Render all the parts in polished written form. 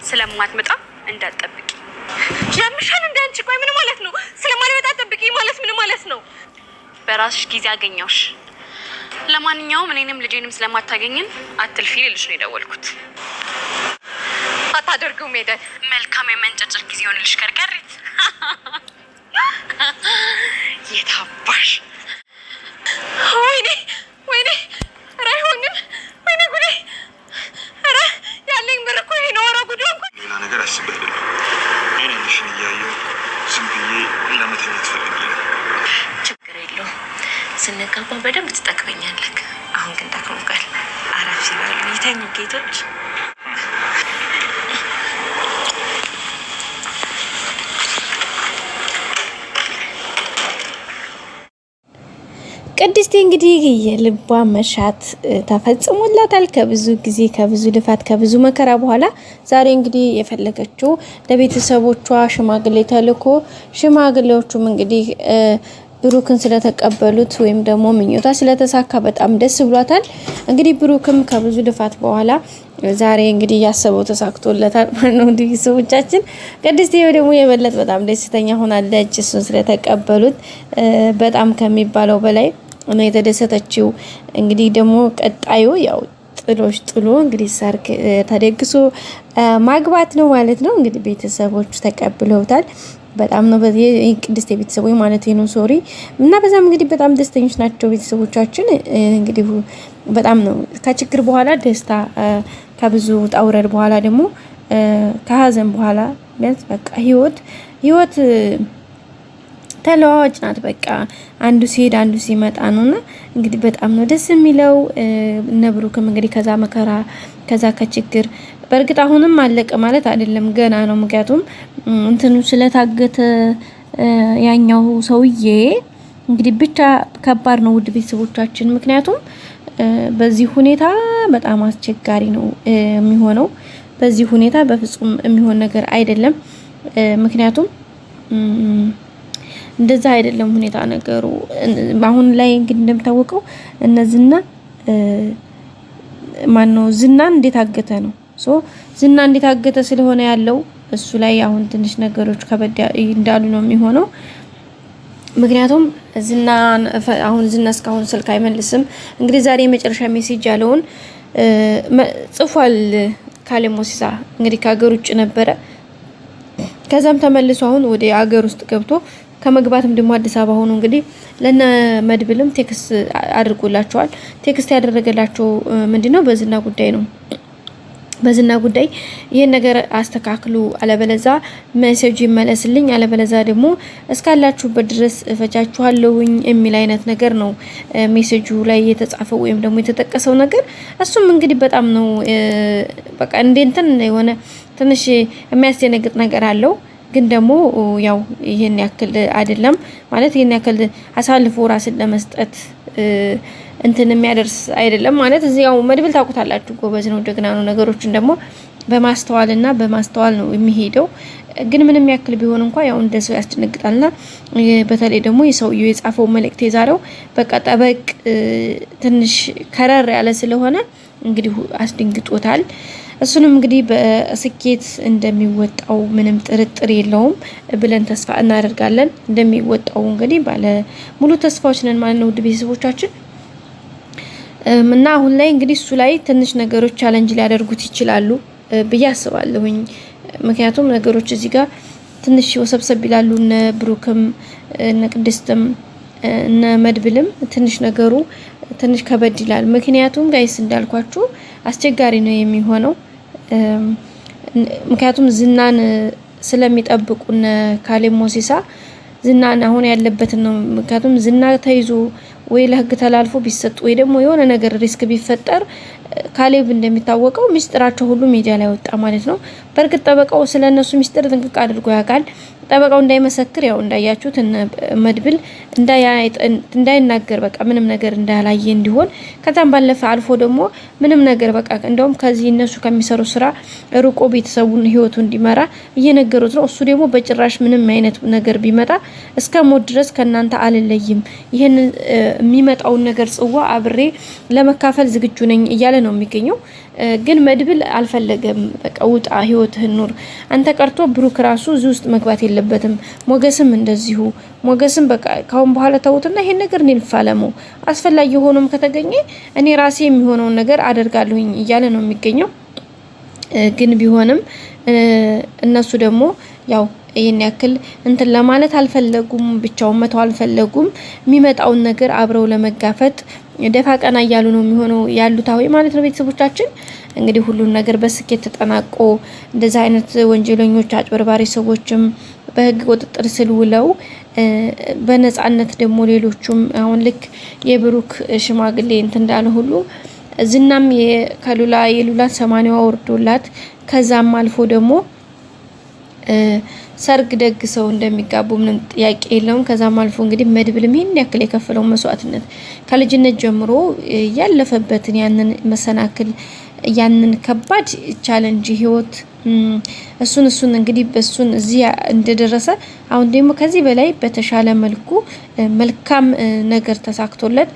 ስለማትመጣ እንዳትጠብቂ። ያምሻል እንዳንቺ ቆይ ምን ማለት ነው? ስለማልመጣ ጠብቂ ማለት ምን ማለት ነው? በራስሽ ጊዜ አገኘውሽ። ለማንኛውም እኔንም ልጄንም ስለማታገኝን አትልፊ ልልሽ ነው የደወልኩት። አታደርገው ሜዳን። መልካም የመንጨጭር ጊዜ ሆነልሽ ከርቀሪት። የታባሽ ወይኔ ወይኔ ኧረ አይሆንም። ወይኔ ጉዴ ኧረ ያለኝ ብር እኮ ይሄ ነው። ኧረ ጉዴ ሌላ ነገር አስቤ አይደለም። አይንሽን እያየሁ ዝም ብዬ ለመተኛት ፈልጌ ነው። ችግር የለውም። ስንጋባ በደንብ ትጠቅመኛለህ። አሁን ግን ደክሞኛል። አረፍ ሲበሉ ይተኙ ጌቶች። ቅድስቴ እንግዲህ የልቧ መሻት ተፈጽሞላታል። ከብዙ ጊዜ ከብዙ ልፋት ከብዙ መከራ በኋላ ዛሬ እንግዲህ የፈለገችው ለቤተሰቦቿ ሽማግሌ ተልኮ ሽማግሌዎቹም እንግዲህ ብሩክን ስለተቀበሉት ወይም ደግሞ ምኞቷ ስለተሳካ በጣም ደስ ብሏታል። እንግዲህ ብሩክም ከብዙ ልፋት በኋላ ዛሬ እንግዲህ ያሰበው ተሳክቶለታል ማለት ነው። ቤተሰቦቻችን ቅድስቴ ደግሞ የበለጠ በጣም ደስተኛ ሆናለች እሱን ስለተቀበሉት በጣም ከሚባለው በላይ ነው የተደሰተችው። እንግዲህ ደግሞ ቀጣዩ ያው ጥሎ እንግዲህ ሰርግ ተደግሶ ማግባት ነው ማለት ነው። እንግዲህ ቤተሰቦቹ ተቀብለውታል። በጣም ነው በዚህ ቅድስት ቤተሰቦች ማለት ነው ሶሪ እና በዛም እንግዲህ በጣም ደስተኞች ናቸው ቤተሰቦቻችን። እንግዲህ በጣም ነው ከችግር በኋላ ደስታ ከብዙ ጣውረድ በኋላ ደግሞ ከሀዘን በኋላ ቢያንስ በቃ ህይወት ተለዋዋጭ ናት። በቃ አንዱ ሲሄድ አንዱ ሲመጣ ነውና እንግዲህ በጣም ነው ደስ የሚለው። ነብሩክም እንግዲህ ከዛ መከራ ከዛ ከችግር በእርግጥ አሁንም አለቀ ማለት አይደለም ገና ነው። ምክንያቱም እንትኑ ስለታገተ ያኛው ሰውዬ እንግዲህ ብቻ ከባድ ነው ውድ ቤተሰቦቻችን። ምክንያቱም በዚህ ሁኔታ በጣም አስቸጋሪ ነው የሚሆነው። በዚህ ሁኔታ በፍጹም የሚሆን ነገር አይደለም። ምክንያቱም እንደዛ አይደለም ሁኔታ ነገሩ። አሁን ላይ እንግዲህ እንደምታወቀው እነዚህና ማነው ዝናን እንዴት አገተ ነው ዝና እንዴት አገተ ስለሆነ ያለው እሱ ላይ አሁን ትንሽ ነገሮች ከበድ እንዳሉ ነው የሚሆነው። ምክንያቱም አሁን ዝና እስካሁን ስልክ አይመልስም። እንግዲህ ዛሬ የመጨረሻ ሜሴጅ ያለውን ጽፏል ካሌብ ሞሲሳ። እንግዲህ ከሀገር ውጭ ነበረ። ከዛም ተመልሶ አሁን ወደ ሀገር ውስጥ ገብቶ ከመግባትም ደግሞ አዲስ አበባ ሆኖ እንግዲህ ለነ መድብልም ቴክስት አድርጎላቸዋል። ቴክስት ያደረገላቸው ምንድነው በዝና ጉዳይ ነው። በዝና ጉዳይ ይሄን ነገር አስተካክሉ፣ አለበለዛ ሜሴጅ ይመለስልኝ፣ አለበለዛ ደግሞ እስካላችሁበት ድረስ እፈጃችኋለሁኝ የሚል አይነት ነገር ነው ሜሴጁ ላይ የተጻፈው ወይም ደግሞ የተጠቀሰው ነገር። እሱም እንግዲህ በጣም ነው በቃ እንትን የሆነ ትንሽ የሚያስደነግጥ ነገር አለው። ግን ደግሞ ያው ይሄን ያክል አይደለም ማለት ይሄን ያክል አሳልፎ ራስን ለመስጠት እንትን የሚያደርስ አይደለም ማለት። እዚህ ያው መድብል ታውቁታላችሁ፣ ጎበዝ ነው፣ ጀግና ነው። ነገሮችን ደግሞ በማስተዋል ነው የሚሄደው። ግን ምንም ያክል ቢሆን እንኳን ያው እንደሰው ያስደነግጣልና በተለይ ደግሞ የሰውየው የጻፈው መልእክት የዛሬው በቃ ጠበቅ ትንሽ ከረር ያለ ስለሆነ እንግዲህ አስደንግጦታል። እሱንም እንግዲህ በስኬት እንደሚወጣው ምንም ጥርጥር የለውም ብለን ተስፋ እናደርጋለን። እንደሚወጣው እንግዲህ ባለ ሙሉ ተስፋዎች ነን ማለት ነው ውድ ቤተሰቦቻችን። እና አሁን ላይ እንግዲህ እሱ ላይ ትንሽ ነገሮች ቻሌንጅ ሊያደርጉት ይችላሉ ብዬ አስባለሁኝ። ምክንያቱም ነገሮች እዚህ ጋር ትንሽ ወሰብሰብ ይላሉ። እነ ብሩክም እነ ቅድስትም እነ መድብልም ትንሽ ነገሩ ትንሽ ከበድ ይላል። ምክንያቱም ጋይስ እንዳልኳችሁ አስቸጋሪ ነው የሚሆነው። ምክንያቱም ዝናን ስለሚጠብቁን ካሌብ ሞሲሳ ዝናን አሁን ያለበትን ነው። ምክንያቱም ዝና ተይዞ ወይ ለህግ ተላልፎ ቢሰጥ ወይ ደግሞ የሆነ ነገር ሪስክ ቢፈጠር ካሌብ እንደሚታወቀው ሚስጥራቸው ሁሉ ሚዲያ ላይ ወጣ ማለት ነው። በርግጥ ጠበቃው ስለነሱ ሚስጥር ጥንቅቅ አድርጎ ያውቃል። ጠበቃው እንዳይመሰክር ያው እንዳያችሁት መድብል እንዳይናገር በቃ ምንም ነገር እንዳላየ እንዲሆን ከዛም ባለፈ አልፎ ደግሞ ምንም ነገር በቃ እንደውም ከዚህ እነሱ ከሚሰሩ ስራ ሩቆ ቤተሰቡን ህይወቱ እንዲመራ እየነገሩት ነው። እሱ ደግሞ በጭራሽ ምንም አይነት ነገር ቢመጣ እስከ ሞት ድረስ ከናንተ አልለይም፣ ይሄን የሚመጣውን ነገር ጽዋ አብሬ ለመካፈል ዝግጁ ነኝ እያለ ነው የሚገኘው። ግን መድብል አልፈለገም። በቃ ውጣ፣ ህይወትህን ኑር። አንተ ቀርቶ ብሩክ ራሱ እዚህ ውስጥ መግባት የለበትም። ሞገስም እንደዚሁ። ሞገስም በቃ ካሁን በኋላ ተውትና ይሄን ነገር እኔ ልፋለመው፣ አስፈላጊ ሆኖም ከተገኘ እኔ ራሴ የሚሆነውን ነገር አደርጋለሁኝ እያለ ነው የሚገኘው። ግን ቢሆንም እነሱ ደግሞ ያው ይሄን ያክል እንትን ለማለት አልፈለጉም። ብቻውን መተው አልፈለጉም። የሚመጣውን ነገር አብረው ለመጋፈጥ ደፋ ቀና እያሉ ነው የሚሆነው ያሉት አሁን ማለት ነው። ቤተሰቦቻችን እንግዲህ ሁሉን ነገር በስኬት ተጠናቆ እንደዛ አይነት ወንጀለኞች፣ አጭበርባሪ ሰዎችም በህግ ቁጥጥር ስር ውለው በነጻነት ደግሞ ሌሎቹም አሁን ልክ የብሩክ ሽማግሌ እንትን እንዳለ ሁሉ ዝናም የሉላ 80ዋ ወርዶላት ከዛም አልፎ ደግሞ ሰርግ ደግ ሰው እንደሚጋቡ ምንም ጥያቄ የለውም። ከዛም አልፎ እንግዲህ መድብልም ይሄን ያክል የከፈለው መስዋዕትነት ከልጅነት ጀምሮ ያለፈበትን ያንን መሰናክል ያንን ከባድ ቻሌንጅ ህይወት እሱን እንግዲህ በሱን እዚህ እንደደረሰ አሁን ደግሞ ከዚህ በላይ በተሻለ መልኩ መልካም ነገር ተሳክቶለት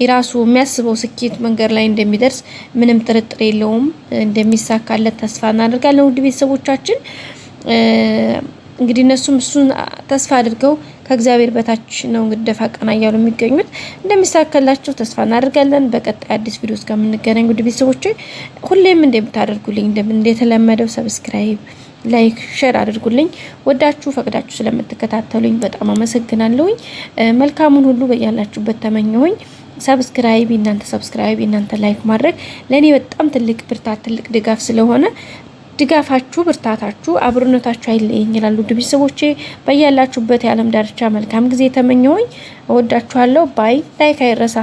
የራሱ የሚያስበው ስኬት መንገድ ላይ እንደሚደርስ ምንም ጥርጥር የለውም። እንደሚሳካለት ተስፋ እናደርጋለን። ውድ ቤተሰቦቻችን እንግዲህ እነሱም እሱን ተስፋ አድርገው ከእግዚአብሔር በታች ነው እንግዲህ ደፋ ቀና እያሉ የሚገኙት። እንደሚሳካላቸው ተስፋ እናደርጋለን። በቀጣይ አዲስ ቪዲዮ እስከምንገናኝ ውድ ቤተሰቦቼ ሁሌም እንደምታደርጉልኝ እንደተለመደው ሰብስክራይብ፣ ላይክ፣ ሼር አድርጉልኝ። ወዳችሁ ፈቅዳችሁ ስለምትከታተሉኝ በጣም አመሰግናለሁኝ። መልካሙን ሁሉ በያላችሁበት ተመኘሁኝ። ሰብስክራይብ እናንተ ላይክ ማድረግ ለኔ በጣም ትልቅ ብርታት ትልቅ ድጋፍ ስለሆነ ድጋፋችሁ ብርታታችሁ አብሮነታችሁ አይለየኝ ይላሉ ውድ ቤተሰቦቼ። በያላችሁበት የዓለም ዳርቻ መልካም ጊዜ ተመኘሁኝ። እወዳችኋለሁ። ባይ። ላይክ አይረሳ።